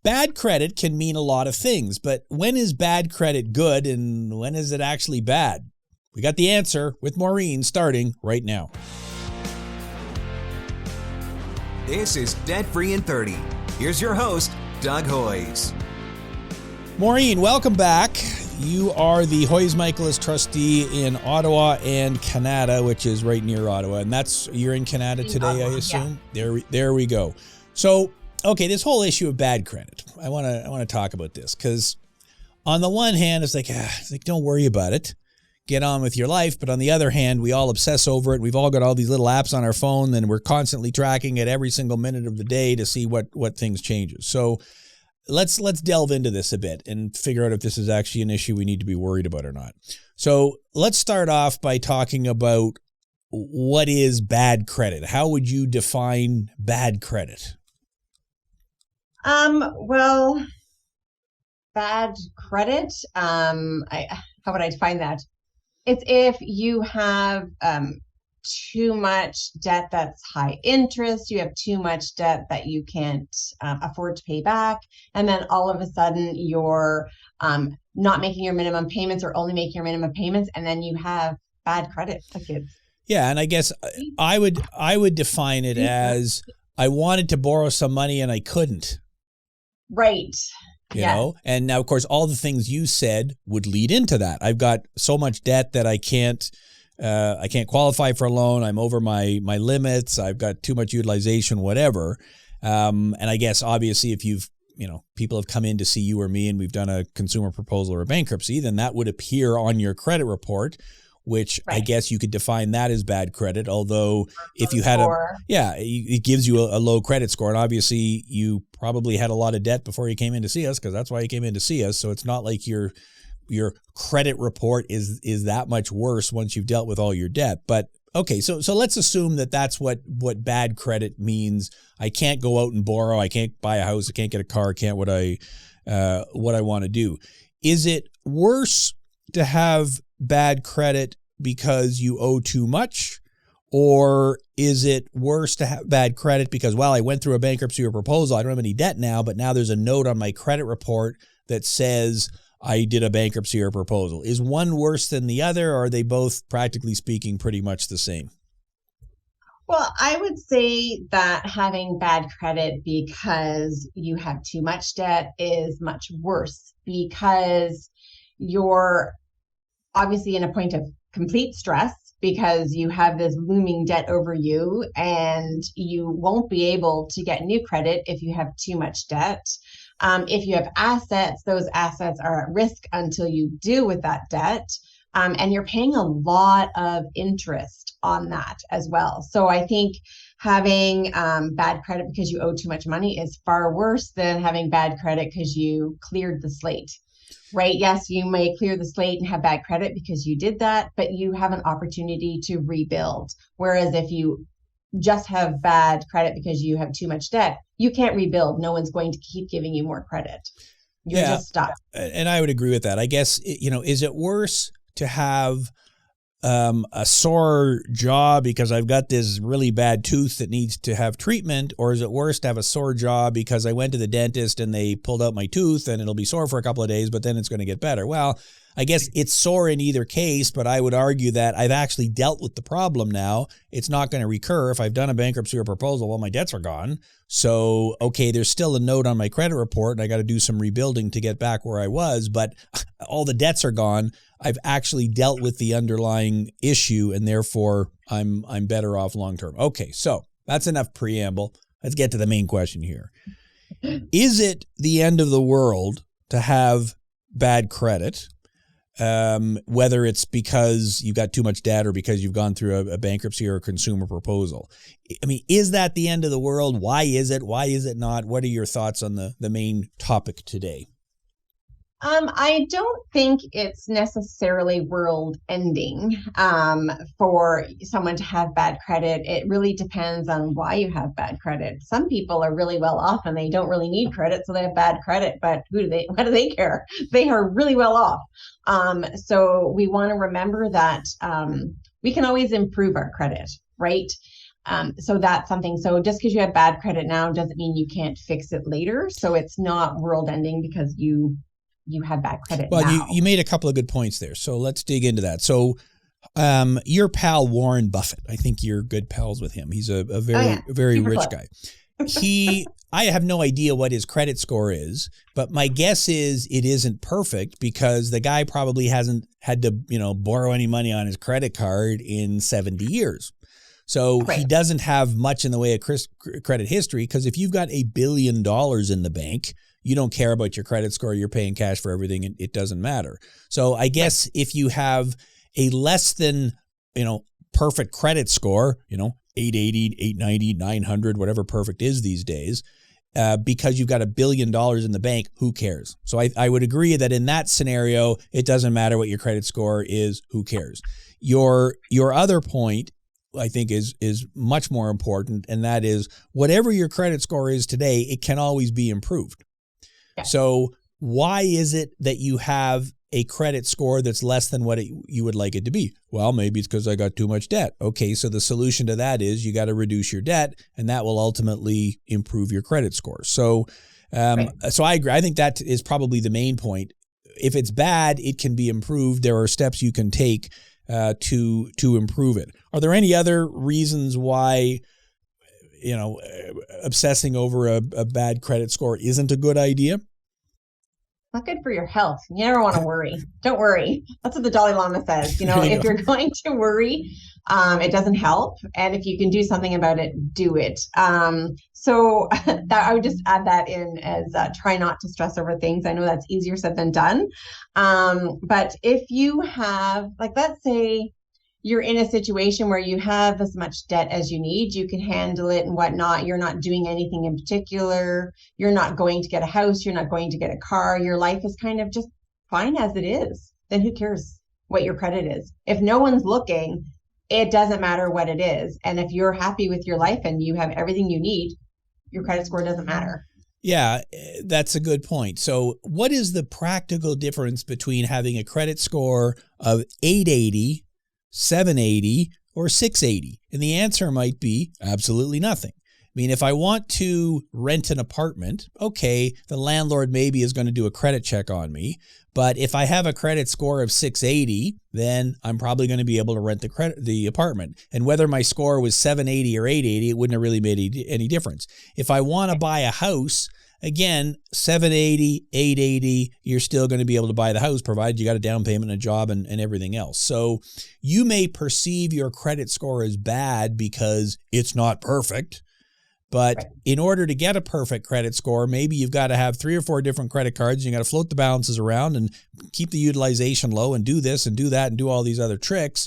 bad credit can mean a lot of things, but when is bad credit good and when is it actually bad? We got the answer with Maureen starting right now. This is Debt Free in 30. Here's your host, Doug Hoyes. Maureen, welcome back. You are the Hoyes Michaelis trustee in Ottawa and Canada, which is right near Ottawa. And you're in Canada today, Ottawa, I assume? Yeah. There we go. So, okay, this whole issue of bad credit. I want to talk about this because on the one hand, it's like, don't worry about it. Get on with your life. But on the other hand, we all obsess over it. We've all got all these little apps on our phone and we're constantly tracking it every single minute of the day to see what things changes. So let's delve into this a bit and figure out if this is actually an issue we need to be worried about or not. So let's start off by talking about what is bad credit. How would you define bad credit? Well, bad credit, how would I define that? It's if you have too much debt that's high interest, you have too much debt that you can't afford to pay back, and then all of a sudden you're not making your minimum payments or only making your minimum payments, and then you have bad credit. Yeah, and I guess I would define it as I wanted to borrow some money and I couldn't. Right. You know, and now, of course, all the things you said would lead into that. I've got so much debt that I can't qualify for a loan. I'm over my limits. I've got too much utilization, whatever. And I guess, obviously, if people have come in to see you or me and we've done a consumer proposal or a bankruptcy, then that would appear on your credit report, which I guess you could define that as bad credit. Although if you had it gives you a low credit score. And obviously you probably had a lot of debt before you came in to see us because that's why you came in to see us. So it's not like your credit report is that much worse once you've dealt with all your debt. But okay, so let's assume that that's what bad credit means. I can't go out and borrow. I can't buy a house. I can't get a car. I can't what I want to do. Is it worse to have bad credit because you owe too much? Or is it worse to have bad credit because, I went through a bankruptcy or proposal, I don't have any debt now, but now there's a note on my credit report that says I did a bankruptcy or proposal? Is one worse than the other, or are they both, practically speaking, pretty much the same? Well, I would say that having bad credit because you have too much debt is much worse because you're obviously in a point of complete stress because you have this looming debt over you and you won't be able to get new credit if you have too much debt. If you have assets, those assets are at risk until you deal with that debt. And you're paying a lot of interest on that as well. So I think having bad credit because you owe too much money is far worse than having bad credit because you cleared the slate. Right? Yes, you may clear the slate and have bad credit because you did that, but you have an opportunity to rebuild. Whereas if you just have bad credit because you have too much debt, you can't rebuild. No one's going to keep giving you more credit. You're just stuck. And I would agree with that. I guess, is it worse to have a sore jaw because I've got this really bad tooth that needs to have treatment, or is it worse to have a sore jaw because I went to the dentist and they pulled out my tooth and it'll be sore for a couple of days, but then it's going to get better? Well, I guess it's sore in either case, but I would argue that I've actually dealt with the problem now. It's not going to recur. If I've done a bankruptcy or proposal, well, my debts are gone. So, okay, there's still a note on my credit report and I got to do some rebuilding to get back where I was, but all the debts are gone. I've actually dealt with the underlying issue and therefore I'm better off long term. Okay, so that's enough preamble. Let's get to the main question here. Is it the end of the world to have bad credit? Whether it's because you got too much debt or because you've gone through a bankruptcy or a consumer proposal. I mean, is that the end of the world? Why is it? Why is it not? What are your thoughts on the main topic today? I don't think it's necessarily world ending for someone to have bad credit. It really depends on why you have bad credit. Some people are really well off and they don't really need credit, so they have bad credit, but what do they care? They are really well off. So we want to remember that we can always improve our credit, right? So that's something. So just because you have bad credit now doesn't mean you can't fix it later. So it's not world ending because you have bad credit Well, now. you made a couple of good points there. So let's dig into that. So your pal, Warren Buffett, I think you're good pals with him. He's a very Super rich close. guy. I have no idea what his credit score is, but my guess is it isn't perfect because the guy probably hasn't had to, borrow any money on his credit card in 70 years. So he doesn't have much in the way of credit history, because if you've got $1 billion in the bank, you don't care about your credit score. You're paying cash for everything, and it doesn't matter. So I guess if you have a less than, perfect credit score, 880, 890, 900, whatever perfect is these days, because you've got $1 billion in the bank, who cares? So I would agree that in that scenario, it doesn't matter what your credit score is, who cares? Your other point, I think, is much more important, and that is whatever your credit score is today, it can always be improved. Yeah. So why is it that you have a credit score that's less than what you would like it to be? Well, maybe it's because I got too much debt. Okay, so the solution to that is you got to reduce your debt, and that will ultimately improve your credit score. So, so I agree. I think that is probably the main point. If it's bad, it can be improved. There are steps you can take to improve it. Are there any other reasons why, obsessing over a bad credit score isn't a good idea? Not good for your health. You never want to worry. Don't worry. That's what the Dalai Lama says. If you're going to worry, it doesn't help. And if you can do something about it, do it. So that I would just add that in as try not to stress over things. I know that's easier said than done. But if you have, let's say you're in a situation where you have as much debt as you need, you can handle it and whatnot. You're not doing anything in particular. You're not going to get a house. You're not going to get a car. Your life is kind of just fine as it is. Then who cares what your credit is? If no one's looking, it doesn't matter what it is. And if you're happy with your life and you have everything you need, your credit score doesn't matter. Yeah, that's a good point. So what is the practical difference between having a credit score of 880, 780, or 680? And the answer might be absolutely nothing. I mean, if I want to rent an apartment, okay, the landlord maybe is going to do a credit check on me. But if I have a credit score of 680, then I'm probably going to be able to rent the apartment. And whether my score was 780 or 880, it wouldn't have really made any difference. If I want to buy a house, again, 780, 880, you're still going to be able to buy the house, provided you got a down payment, a job, and everything else. So you may perceive your credit score as bad because it's not perfect. But in order to get a perfect credit score, maybe you've got to have 3 or 4 different credit cards. You got to float the balances around and keep the utilization low and do this and do that and do all these other tricks.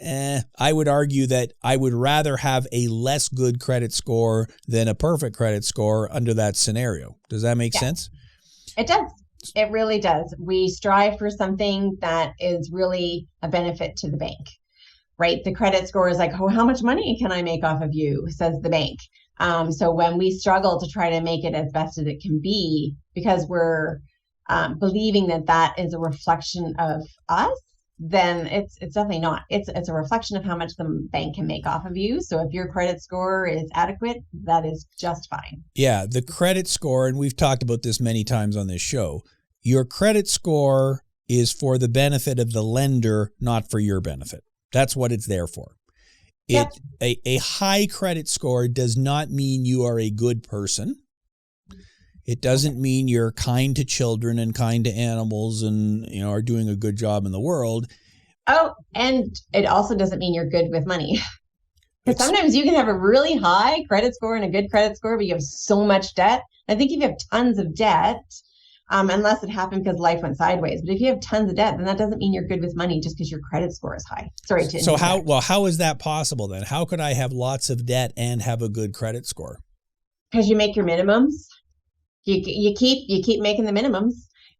I would argue that I would rather have a less good credit score than a perfect credit score under that scenario. Does that make sense? It does. It really does. We strive for something that is really a benefit to the bank, right? The credit score is like, oh, how much money can I make off of you, says the bank. So when we struggle to try to make it as best as it can be, because we're believing that that is a reflection of us, then it's definitely not. It's a reflection of how much the bank can make off of you. So if your credit score is adequate, that is just fine. Yeah, the credit score, and we've talked about this many times on this show, your credit score is for the benefit of the lender, not for your benefit. That's what it's there for. A high credit score does not mean you are a good person. It doesn't mean you're kind to children and kind to animals and are doing a good job in the world. Oh, and it also doesn't mean you're good with money. Because sometimes you can have a really high credit score and a good credit score, but you have so much debt. I think if you have tons of debt, unless it happened because life went sideways. But if you have tons of debt, then that doesn't mean you're good with money just because your credit score is high. Sorry to So how is that possible then? How could I have lots of debt and have a good credit score? Because you make your minimums. You keep making the minimums,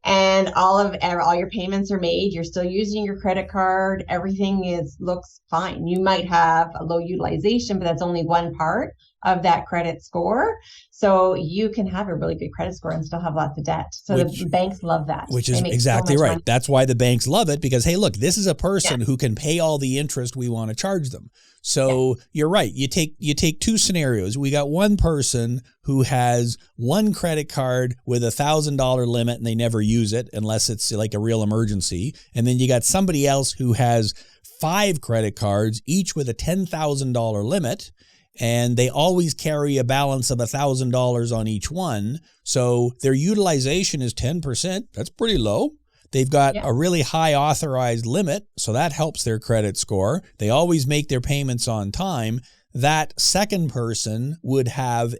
and all your payments are made. You're still using your credit card. Everything looks fine. You might have a low utilization, but that's only one part. of that credit score. So you can have a really good credit score and still have lots of debt. So the banks love that. Which is exactly right. Money. That's why the banks love it, because, hey, look, this is a person who can pay all the interest we want to charge them. So you're right. You take two scenarios. We got one person who has one credit card with $1,000 limit and they never use it unless it's like a real emergency. And then you got somebody else who has 5 credit cards, each with a $10,000 limit. And they always carry a balance of $1,000 on each one. So their utilization is 10%. That's pretty low. They've got a really high authorized limit, so that helps their credit score. They always make their payments on time. That second person would have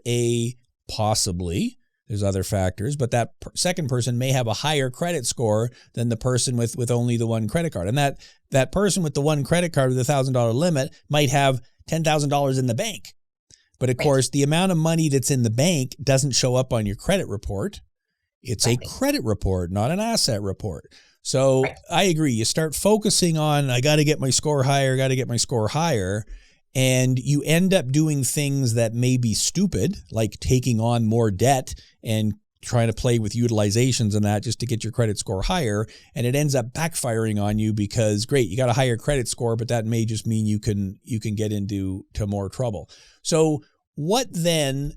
possibly, there's other factors, but that second person may have a higher credit score than the person with only the one credit card. And that person with the one credit card with $1,000 limit might have $10,000 in the bank. But of course, the amount of money that's in the bank doesn't show up on your credit report. It's a credit report, not an asset report. So I agree. You start focusing on, I got to get my score higher, and you end up doing things that may be stupid, like taking on more debt and trying to play with utilizations and that just to get your credit score higher. And it ends up backfiring on you because, great, you got a higher credit score, but that may just mean you can get into more trouble. So what then?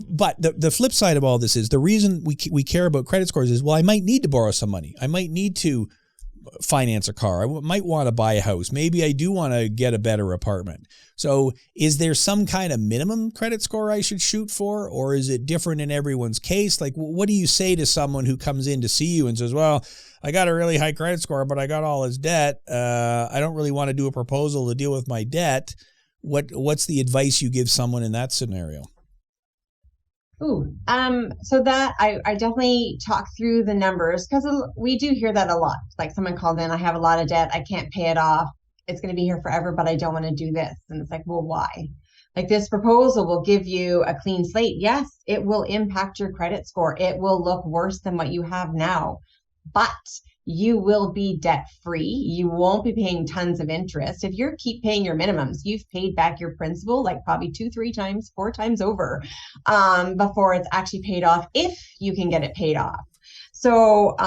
But the flip side of all this is the reason we care about credit scores is, well, I might need to borrow some money. I might need to finance a car. I might want to buy a house. Maybe I do want to get a better apartment. So is there some kind of minimum credit score I should shoot for, or is it different in everyone's case? Like, what do you say to someone who comes in to see you and says, well, I got a really high credit score, but I got all this debt. I don't really want to do a proposal to deal with my debt. What's the advice you give someone in that scenario? So that I definitely talk through the numbers, because we do hear that a lot. Like someone called in, I have a lot of debt, I can't pay it off. It's going to be here forever, but I don't want to do this. And it's like, well, why? Like, this proposal will give you a clean slate. Yes, it will impact your credit score. It will look worse than what you have now, but you will be debt free. You won't be paying tons of interest. If you keep paying your minimums, you've paid back your principal like probably 2, 3 times, 4 times over before it's actually paid off, if you can get it paid off. So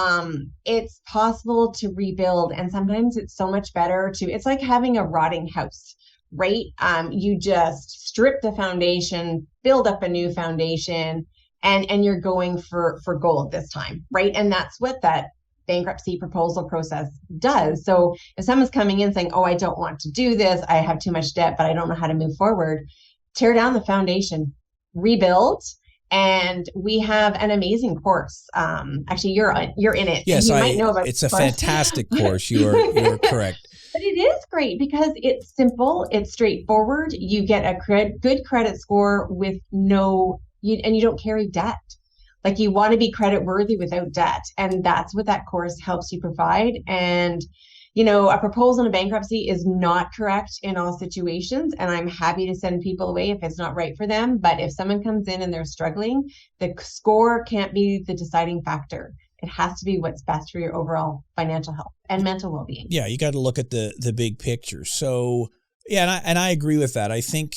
it's possible to rebuild. And sometimes it's so much better it's like having a rotting house, right? You just strip the foundation, build up a new foundation, and you're going for gold this time, right? And that's what that bankruptcy proposal process does. So if someone's coming in saying, oh, I don't want to do this, I have too much debt, but I don't know how to move forward, tear down the foundation, rebuild. And we have an amazing course. Actually, you're in it. Yes, you might know about it's a fantastic course. You're correct. But it is great because it's simple, it's straightforward. You get a good credit score with and you don't carry debt. Like, you want to be credit worthy without debt. And that's what that course helps you provide. And, a proposal in a bankruptcy is not correct in all situations. And I'm happy to send people away if it's not right for them. But if someone comes in and they're struggling, the score can't be the deciding factor. It has to be what's best for your overall financial health and mental well-being. Yeah, you got to look at the big picture. So, yeah, and I agree with that. I think,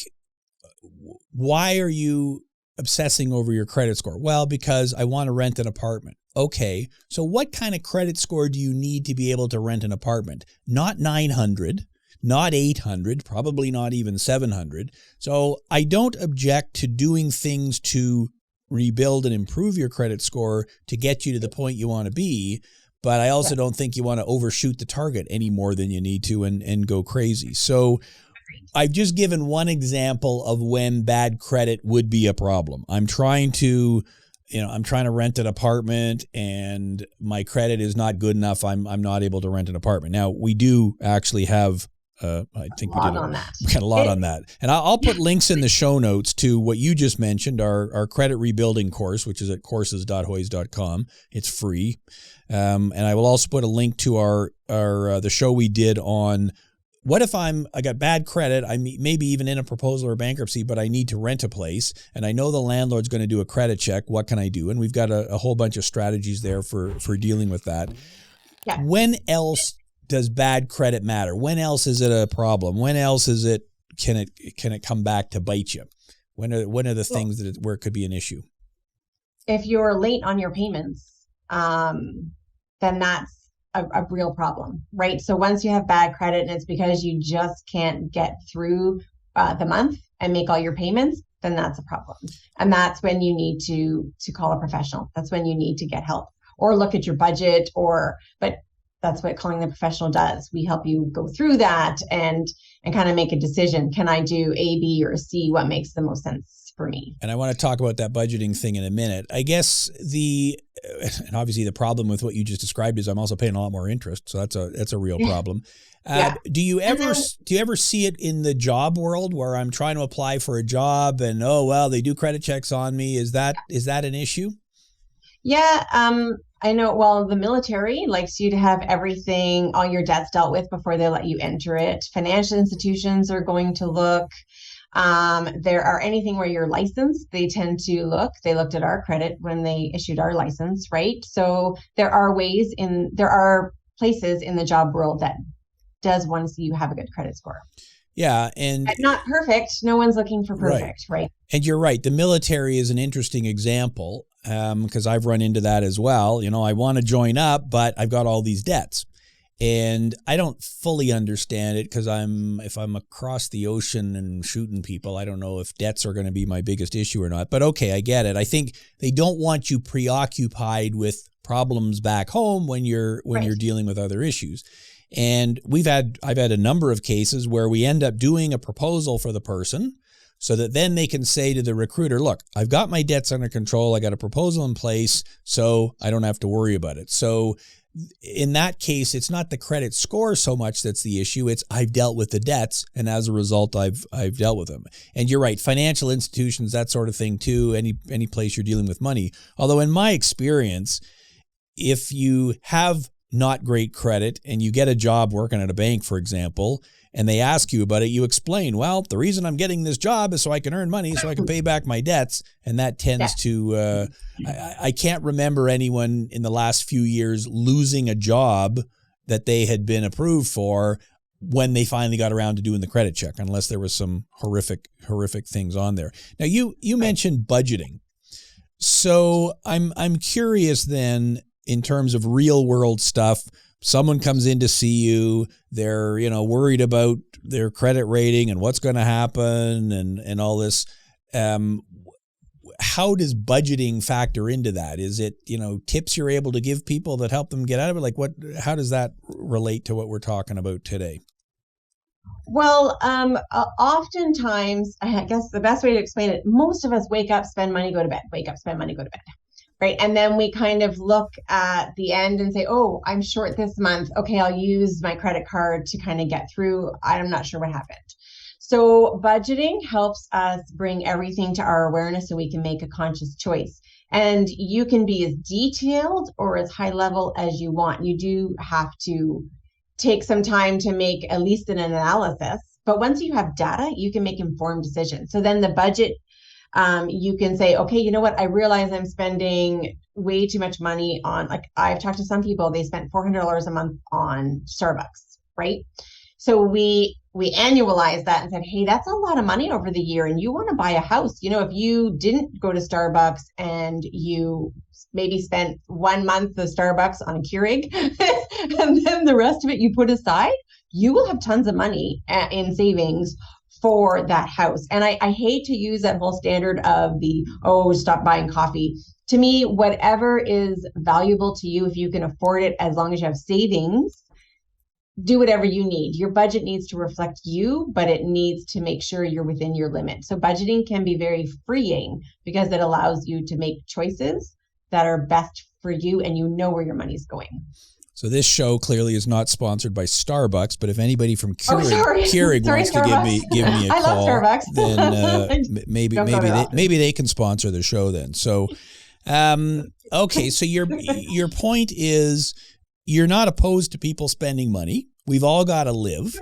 why are you obsessing over your credit score? Well, because I want to rent an apartment. Okay, so what kind of credit score do you need to be able to rent an apartment? Not 900, not 800, probably not even 700. So I don't object to doing things to rebuild and improve your credit score to get you to the point you want to be. But I also don't think you want to overshoot the target any more than you need to and go crazy. So I've just given one example of when bad credit would be a problem. I'm trying to rent an apartment and my credit is not good enough. I'm not able to rent an apartment. Now, we do actually have I think we got a lot on that. And I'll put links in the show notes to what you just mentioned, our credit rebuilding course, which is at courses.hoys.com. It's free. And I will also put a link to our the show we did on what if I got bad credit, I maybe even in a proposal or bankruptcy, but I need to rent a place and I know the landlord's going to do a credit check. What can I do? And we've got a whole bunch of strategies there for dealing with that. Yeah. When else does bad credit matter? When else is it a problem? When else is it can it come back to bite you? When are the things where it could be an issue? If you're late on your payments, then that's a real problem, right? So once you have bad credit and it's because you just can't get through the month and make all your payments, then that's a problem. And that's when you need to call a professional. That's when you need to get help or look at your budget but that's what calling the professional does. We help you go through that and kind of make a decision. Can I do A, B, or C? What makes the most sense for me? And I want to talk about that budgeting thing in a minute. I guess and obviously the problem with what you just described is I'm also paying a lot more interest. So that's a real problem. Yeah. Do you ever see it in the job world where I'm trying to apply for a job and, they do credit checks on me? Is that an issue? Yeah. I know, well, the military likes you to have everything, all your debts dealt with before they let you enter it. Financial institutions are going to look. There are anything where you're licensed, they tend to look. They looked at our credit when they issued our license, right? So there are places in the job world that does want to see you have a good credit score. Yeah. And not perfect. No one's looking for perfect, right? And you're right. The military is an interesting example because I've run into that as well. I want to join up, but I've got all these debts. And I don't fully understand it because if I'm across the ocean and shooting people, I don't know if debts are going to be my biggest issue or not. But okay, I get it. I think they don't want you preoccupied with problems back home when you're dealing with other issues. And I've had a number of cases where we end up doing a proposal for the person so that then they can say to the recruiter, look, I've got my debts under control. I got a proposal in place, so I don't have to worry about it. So in that case, it's not the credit score so much that's the issue. It's I've dealt with the debts, and as a result, I've dealt with them. And you're right, financial institutions, that sort of thing too, any place you're dealing with money. Although in my experience, if you have not great credit and you get a job working at a bank, for example, and they ask you about it, you explain, well, the reason I'm getting this job is so I can earn money, so I can pay back my debts. And that tends to, I can't remember anyone in the last few years losing a job that they had been approved for when they finally got around to doing the credit check, unless there was some horrific things on there. Now, you mentioned budgeting. So I'm curious then, in terms of real world stuff, someone comes in to see you, they're, worried about their credit rating and what's going to happen and all this. How does budgeting factor into that? Is it, tips you're able to give people that help them get out of it? Like how does that relate to what we're talking about today? Well, oftentimes, I guess the best way to explain it, most of us wake up, spend money, go to bed, wake up, spend money, go to bed. Right. And then we kind of look at the end and say, oh, I'm short this month. Okay, I'll use my credit card to kind of get through. I'm not sure what happened. So budgeting helps us bring everything to our awareness so we can make a conscious choice. And you can be as detailed or as high level as you want. You do have to take some time to make at least an analysis. But once you have data, you can make informed decisions. So then the budget, you can say, okay, you know what? I realize I'm spending way too much money on, like, I've talked to some people, they spent $400 a month on Starbucks, right? So we annualize that and said, hey, that's a lot of money over the year. And you want to buy a house. If you didn't go to Starbucks and you maybe spent 1 month of Starbucks on a Keurig and then the rest of it you put aside, you will have tons of money in savings for that house. And I hate to use that whole standard of stop buying coffee. To me, whatever is valuable to you, if you can afford it, as long as you have savings, do whatever you need. Your budget needs to reflect you, but it needs to make sure you're within your limit. So budgeting can be very freeing because it allows you to make choices that are best for you and you know where your money's going. So this show clearly is not sponsored by Starbucks, but if anybody from Keurig wants to give me a call, then maybe they can sponsor the show then. So, okay. So your point is you're not opposed to people spending money. We've all got to live.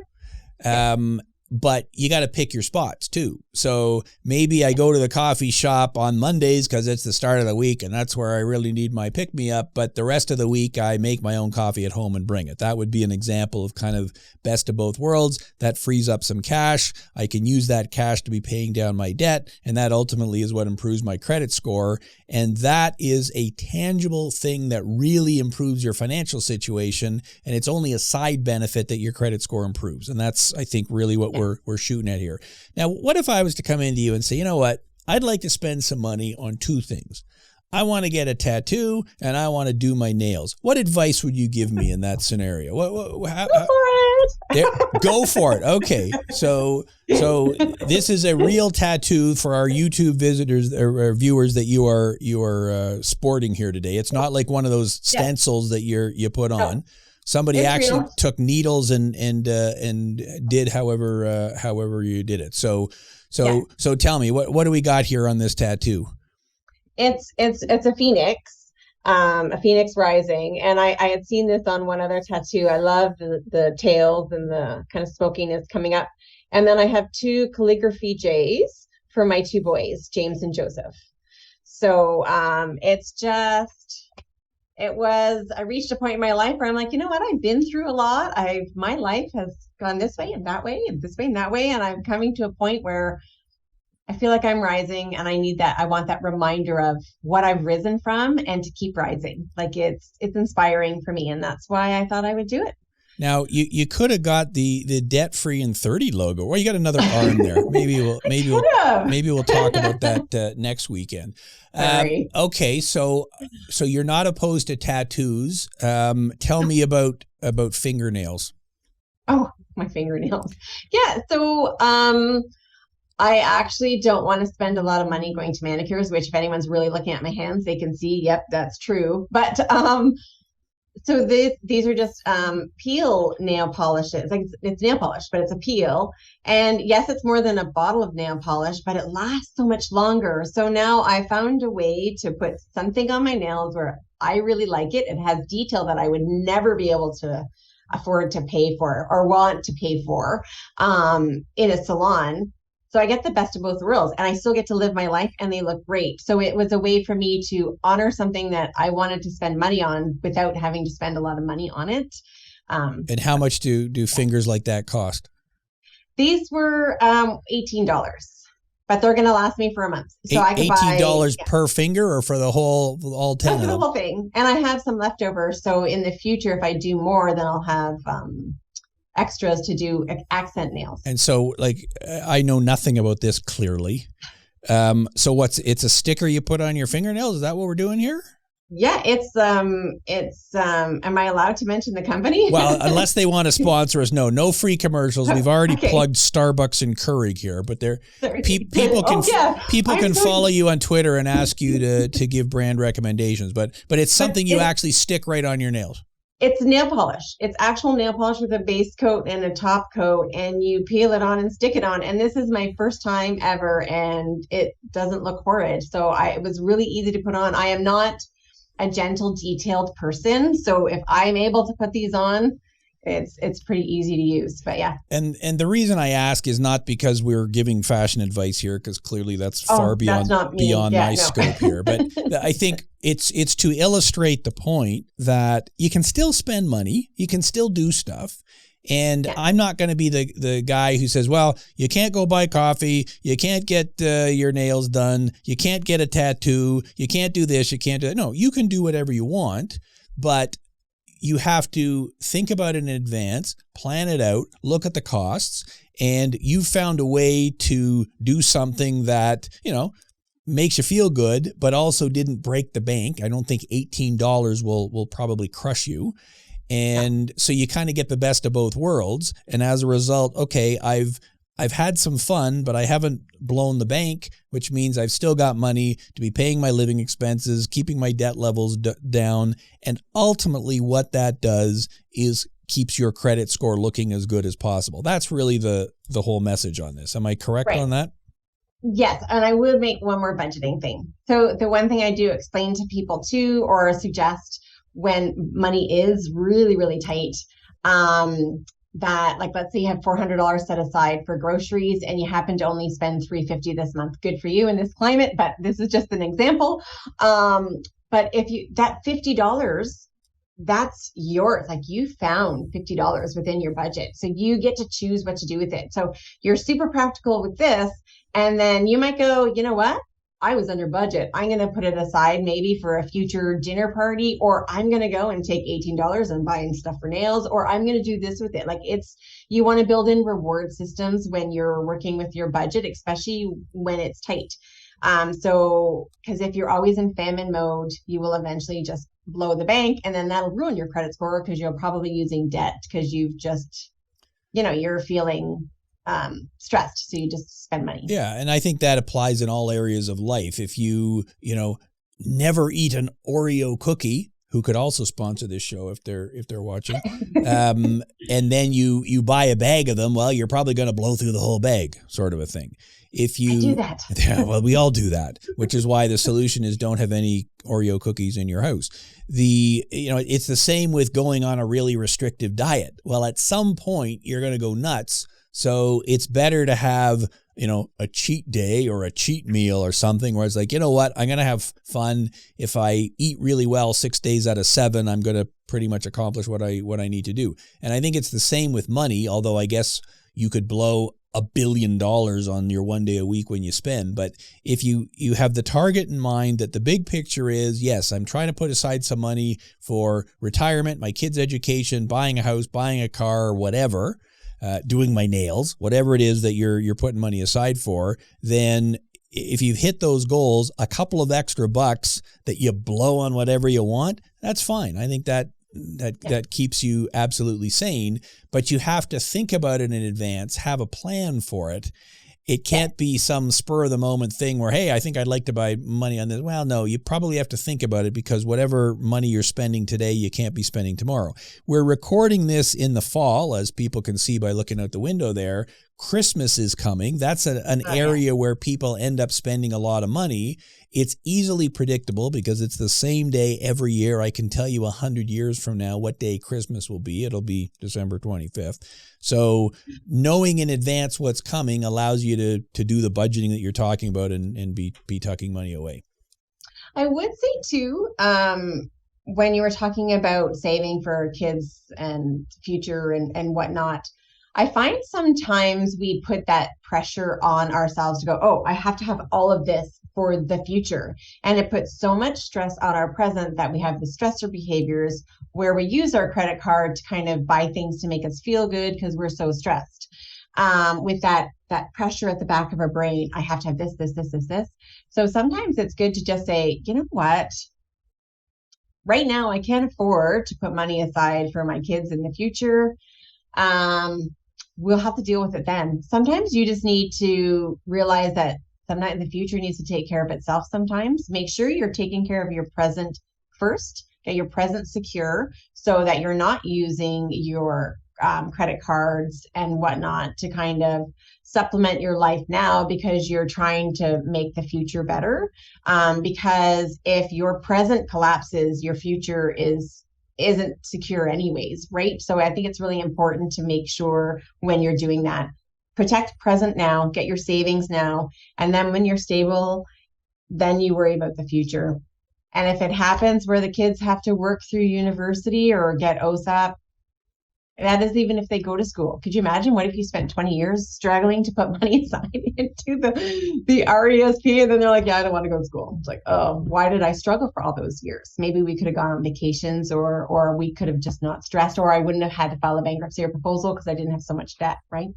But you got to pick your spots too. So maybe I go to the coffee shop on Mondays because it's the start of the week and that's where I really need my pick-me-up. But the rest of the week, I make my own coffee at home and bring it. That would be an example of kind of best of both worlds. That frees up some cash. I can use that cash to be paying down my debt. And that ultimately is what improves my credit score. And that is a tangible thing that really improves your financial situation. And it's only a side benefit that your credit score improves. And that's, I think, really what we're shooting at here. Now, what if I was to come into you and say, you know what, I'd like to spend some money on two things. I want to get a tattoo and I want to do my nails. What advice would you give me in that scenario? Go for it. Go for it. Okay. So this is a real tattoo for our YouTube visitors or viewers that you are sporting here today. It's not like one of those stencils that you put on. Somebody actually took needles and did however you did it. So tell me, what do we got here on this tattoo? It's a phoenix rising, and I had seen this on one other tattoo. I love the tails and the kind of smokiness coming up, and then I have two calligraphy J's for my two boys, James and Joseph. So I reached a point in my life where I'm like, you know what? I've been through a lot. My life has gone this way and that way and this way and that way. And I'm coming to a point where I feel like I'm rising and I want that reminder of what I've risen from and to keep rising. Like it's inspiring for me. And that's why I thought I would do it. Now you could have got the debt free in 30 logo. Well, you got another arm there. Maybe we'll talk about that next weekend. Okay, so you're not opposed to tattoos. Tell me about fingernails. Oh, my fingernails. Yeah. So I actually don't want to spend a lot of money going to manicures. Which, if anyone's really looking at my hands, they can see. Yep, that's true. But so these are just peel nail polishes. Like it's nail polish, but it's a peel. And yes, it's more than a bottle of nail polish, but it lasts so much longer. So now I found a way to put something on my nails where I really like it. It has detail that I would never be able to afford to pay for or want to pay for in a salon. So I get the best of both worlds and I still get to live my life and they look great. So it was a way for me to honor something that I wanted to spend money on without having to spend a lot of money on it. And how much do fingers like that cost? These were $18, but they're going to last me for a month. So I can buy $18 per finger or for all 10 of them? For the whole thing. And I have some leftover. So in the future, if I do more, then I'll have extras to do accent nails. And so I know nothing about this clearly. So it's a sticker you put on your fingernails? Is that what we're doing here? Yeah, it's am I allowed to mention the company? Well, unless they want to sponsor us. No free commercials. We've already plugged Starbucks and Keurig here, but people can follow you on Twitter and ask you to give brand recommendations, but it's something you actually stick right on your nails. It's nail polish. It's actual nail polish with a base coat and a top coat, and you peel it on and stick it on. And this is my first time ever, and it doesn't look horrid. So it was really easy to put on. I am not a gentle, detailed person. So if I'm able to put these on, it's pretty easy to use. But yeah. And the reason I ask is not because we're giving fashion advice here, because clearly that's far beyond my scope here. But I think it's to illustrate the point that you can still spend money, you can still do stuff. And I'm not going to be the guy who says, well, you can't go buy coffee, you can't get your nails done, you can't get a tattoo, you can't do this, you can't do that. No, you can do whatever you want, but you have to think about it in advance, plan it out, look at the costs, and you've found a way to do something that, makes you feel good, but also didn't break the bank. I don't think $18 will probably crush you. And so you kind of get the best of both worlds. And as a result, okay, I've had some fun, but I haven't blown the bank, which means I've still got money to be paying my living expenses, keeping my debt levels down. And ultimately what that does is keeps your credit score looking as good as possible. That's really the whole message on this. Am I correct on that? Yes. And I would make one more budgeting thing. So the one thing I do explain to people too, or suggest when money is really, really tight, that, like, let's say you have $400 set aside for groceries and you happen to only spend $350 this month. Good for you in this climate, but this is just an example. But if you, that $50, that's yours. Like, you found $50 within your budget. So you get to choose what to do with it. So you're super practical with this. And then you might go, you know what? I was under budget. I'm going to put it aside maybe for a future dinner party, or I'm going to go and take $18 and buy stuff for nails, or I'm going to do this with it. Like, you want to build in reward systems when you're working with your budget, especially when it's tight. So, because if you're always in famine mode, you will eventually just blow the bank, and then that'll ruin your credit score because you're probably using debt because you've just, you're feeling stressed, so you just spend money. Yeah, and I think that applies in all areas of life. If you never eat an Oreo cookie, who could also sponsor this show if they're watching, and then you buy a bag of them, well, you're probably going to blow through the whole bag, sort of a thing. If you I do that. Yeah, well, we all do that, which is why the solution is don't have any Oreo cookies in your house. It's the same with going on a really restrictive diet. Well, at some point you're going to go nuts. So it's better to have, a cheat day or a cheat meal or something where it's like, you know what, I'm going to have fun. If I eat really well 6 days out of 7, I'm going to pretty much accomplish what I need to do. And I think it's the same with money, although I guess you could blow $1 billion on your 1 day a week when you spend. But if you have the target in mind that the big picture is, yes, I'm trying to put aside some money for retirement, my kids' education, buying a house, buying a car, whatever, doing my nails, whatever it is that you're putting money aside for, then if you've hit those goals, a couple of extra bucks that you blow on whatever you want, that's fine. I think that keeps you absolutely sane, but you have to think about it in advance, have a plan for it. It can't be some spur of the moment thing where, hey, I think I'd like to buy money on this. Well, no, you probably have to think about it because whatever money you're spending today, you can't be spending tomorrow. We're recording this in the fall, as people can see by looking out the window there. Christmas is coming. That's an area where people end up spending a lot of money. It's easily predictable because it's the same day every year. I can tell you 100 years from now what day Christmas will be. It'll be December 25th. So knowing in advance what's coming allows you to do the budgeting that you're talking about and be tucking money away. I would say too, when you were talking about saving for kids and future and whatnot, I find sometimes we put that pressure on ourselves to go, oh, I have to have all of this for the future. And it puts so much stress on our present that we have the stressor behaviors where we use our credit card to kind of buy things to make us feel good because we're so stressed. With that pressure at the back of our brain, I have to have this. So sometimes it's good to just say, you know what? Right now, I can't afford to put money aside for my kids in the future. We'll have to deal with it then. Sometimes you just need to realize that sometimes the future needs to take care of itself sometimes. Make sure you're taking care of your present first. Get your present secure so that you're not using your credit cards and whatnot to kind of supplement your life now because you're trying to make the future better. Because if your present collapses, your future isn't secure anyways, right? So I think it's really important to make sure when you're doing that, protect present now, get your savings now, and then when you're stable, then you worry about the future. And if it happens where the kids have to work through university or get OSAP, that is even if they go to school. Could you imagine what if you spent 20 years struggling to put money aside into the RESP and then they're like, yeah, I don't want to go to school. It's like, oh, why did I struggle for all those years? Maybe we could have gone on vacations or we could have just not stressed, or I wouldn't have had to file a bankruptcy or proposal because I didn't have so much debt, right?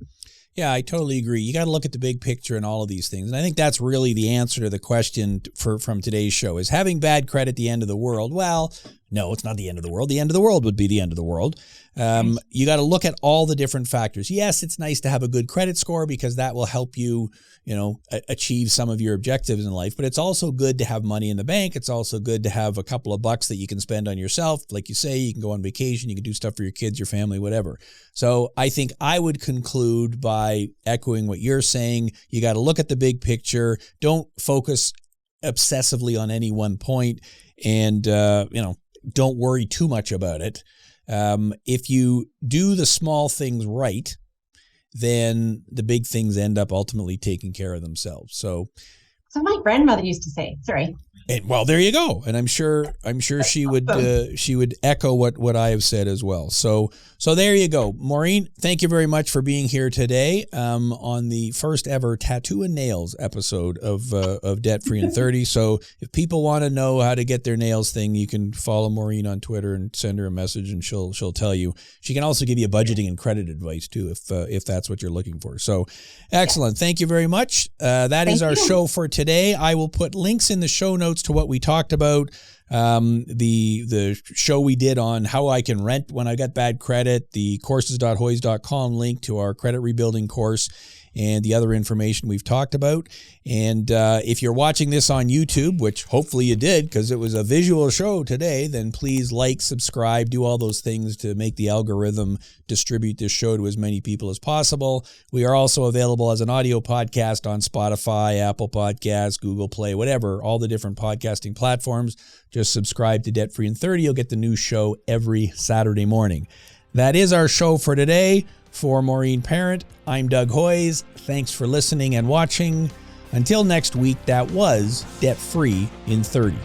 Yeah, I totally agree. You got to look at the big picture and all of these things. And I think that's really the answer to the question from today's show. Is having bad credit the end of the world? Well, no, it's not the end of the world. The end of the world would be the end of the world. You got to look at all the different factors. Yes, it's nice to have a good credit score because that will help you, achieve some of your objectives in life. But it's also good to have money in the bank. It's also good to have a couple of bucks that you can spend on yourself. Like you say, you can go on vacation, you can do stuff for your kids, your family, whatever. So I think I would conclude by echoing what you're saying. You got to look at the big picture. Don't focus obsessively on any one point, and don't worry too much about it. If you do the small things right, then the big things end up ultimately taking care of themselves. So my grandmother used to say, sorry. And, well, there you go, and I'm sure she would echo what I have said as well. So there you go, Maureen. Thank you very much for being here today on the first ever Tattoo and Nails episode of Debt Free in 30. So if people want to know how to get their nails thing, you can follow Maureen on Twitter and send her a message, and she'll tell you. She can also give you budgeting and credit advice too, if that's what you're looking for. So excellent. Thank you very much. That is our show for today. I will put links in the show notes to what we talked about, the show we did on how I can rent when I got bad credit, the courses.hoys.com link to our credit rebuilding course, and the other information we've talked about. And if you're watching this on YouTube, which hopefully you did because it was a visual show today, then please like, subscribe, do all those things to make the algorithm distribute this show to as many people as possible. We are also available as an audio podcast on Spotify, Apple Podcasts, Google Play, whatever, all the different podcasting platforms. Just subscribe to Debt Free in 30. You'll get the new show every Saturday morning. That is our show for today. For Maureen Parent, I'm Doug Hoyes. Thanks for listening and watching. Until next week, that was Debt Free in 30.